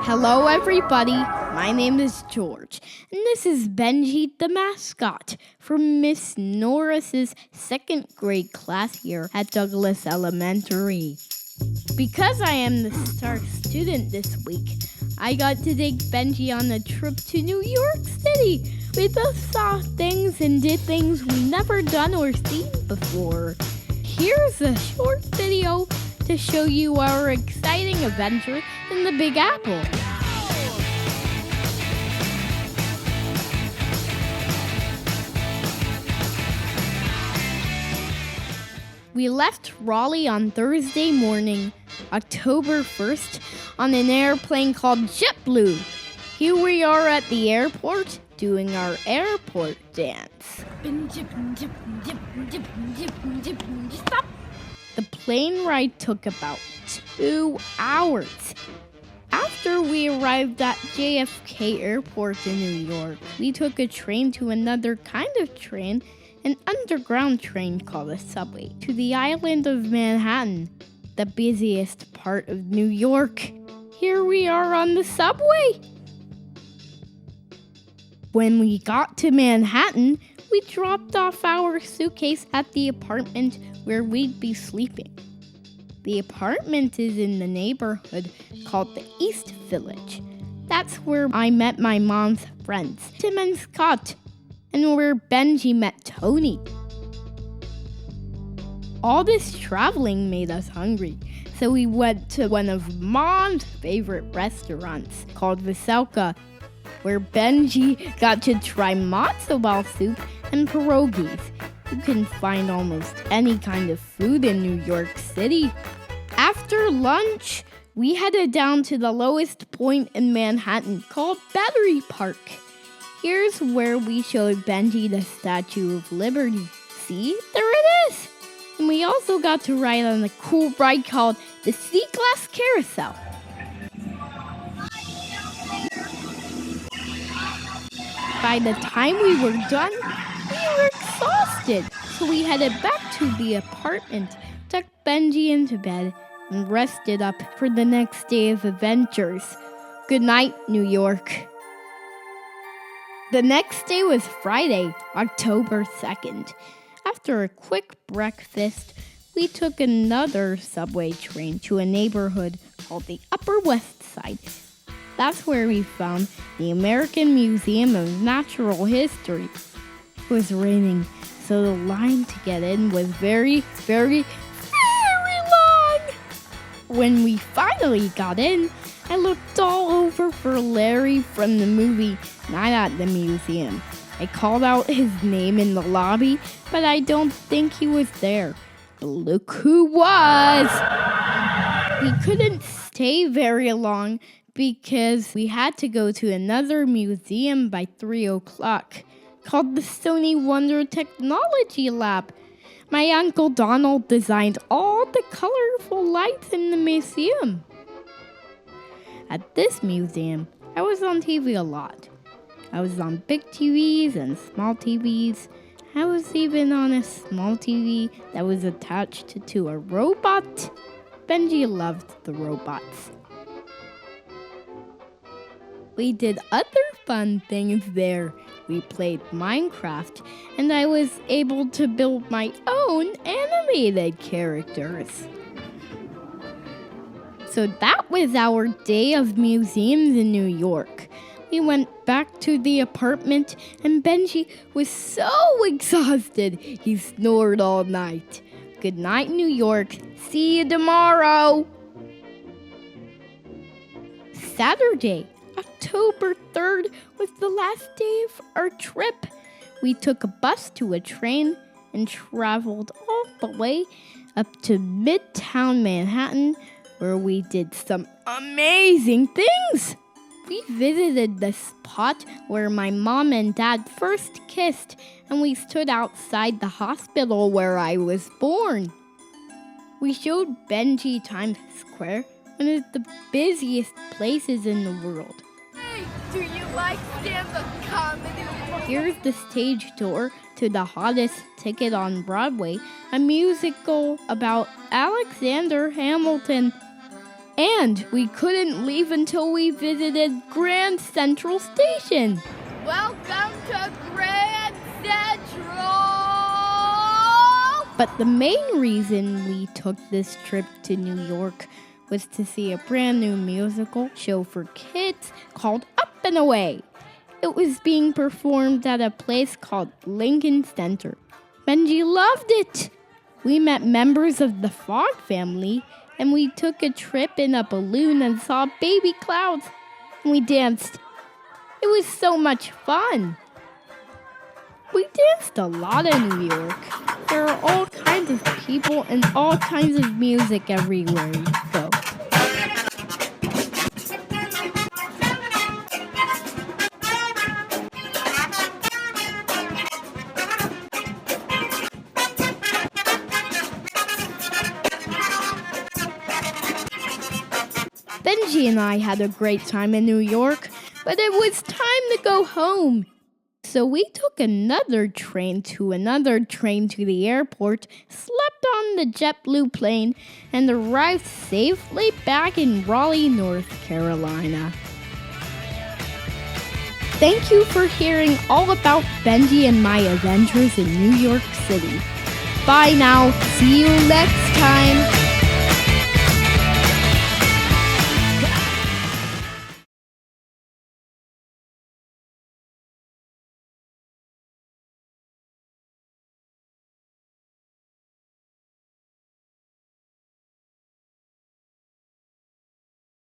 Hello, everybody. My name is George, and this is Benji the mascot from Miss Norris's second grade class here at Douglas Elementary. Because I am the star student this week, I got to take Benji on a trip to New York City. We both saw things and did things we never done or seen before. Here's a short video to show you our exciting adventure in the Big Apple. We left Raleigh on Thursday morning, October 1st, on an airplane called JetBlue. Here we are at the airport doing our airport dance. Stop. The plane ride took about 2 hours. After we arrived at JFK Airport in New York, we took a train to another kind of train, an underground train called a subway, to the island of Manhattan, the busiest part of New York. Here we are on the subway. When we got to Manhattan, we dropped off our suitcase at the apartment where we'd be sleeping. The apartment is in the neighborhood called the East Village. That's where I met my mom's friends, Tim and Scott, and where Benji met Tony. All this traveling made us hungry, so we went to one of Mom's favorite restaurants called Veselka, where Benji got to try matzo ball soup and pierogies. You can find almost any kind of food in New York City. After lunch, we headed down to the lowest point in Manhattan called Battery Park. Here's where we showed Benji the Statue of Liberty. See? There it is! And we also got to ride on a cool ride called the Sea Glass Carousel. By the time we were done, we were exhausted. So we headed back to the apartment, tucked Benji into bed, and rested up for the next day of adventures. Good night, New York. The next day was Friday, October 2nd. After a quick breakfast, we took another subway train to a neighborhood called the Upper West Side. That's where we found the American Museum of Natural History. It was raining, so the line to get in was very, very, very long. When we finally got in, I looked all over for Larry from the movie Night at the Museum. I called out his name in the lobby, but I don't think he was there. But look who was! We couldn't stay very long because we had to go to another museum by 3 o'clock called the Sony Wonder Technology Lab. My Uncle Donald designed all the colorful lights in the museum. At this museum, I was on TV a lot. I was on big TVs and small TVs. I was even on a small TV that was attached to a robot. Benji loved the robots. We did other fun things there. We played Minecraft, and I was able to build my own animated characters. So that was our day of museums in New York. We went back to the apartment, and Benji was so exhausted, he snored all night. Good night, New York. See you tomorrow. Saturday, October 3rd, was the last day of our trip. We took a bus to a train and traveled all the way up to Midtown Manhattan, where we did some amazing things. We visited the spot where my mom and dad first kissed, and we stood outside the hospital where I was born. We showed Benji Times Square, one of the busiest places in the world. Hey, do you like stand-up comedy? Here's the stage tour to the hottest ticket on Broadway, a musical about Alexander Hamilton. And we couldn't leave until we visited Grand Central Station. Welcome to Grand Central! But the main reason we took this trip to New York was to see a brand new musical show for kids called Up and Away. It was being performed at a place called Lincoln Center. Benji loved it. We met members of the Frog family, and we took a trip in a balloon and saw baby clouds, and we danced. It was so much fun. We danced a lot in New York. There are all kinds of people and all kinds of music everywhere you go. Benji and I had a great time in New York, but it was time to go home. So we took another train to the airport, slept on the JetBlue plane, and arrived safely back in Raleigh, North Carolina. Thank you for hearing all about Benji and my adventures in New York City. Bye now. See you next time.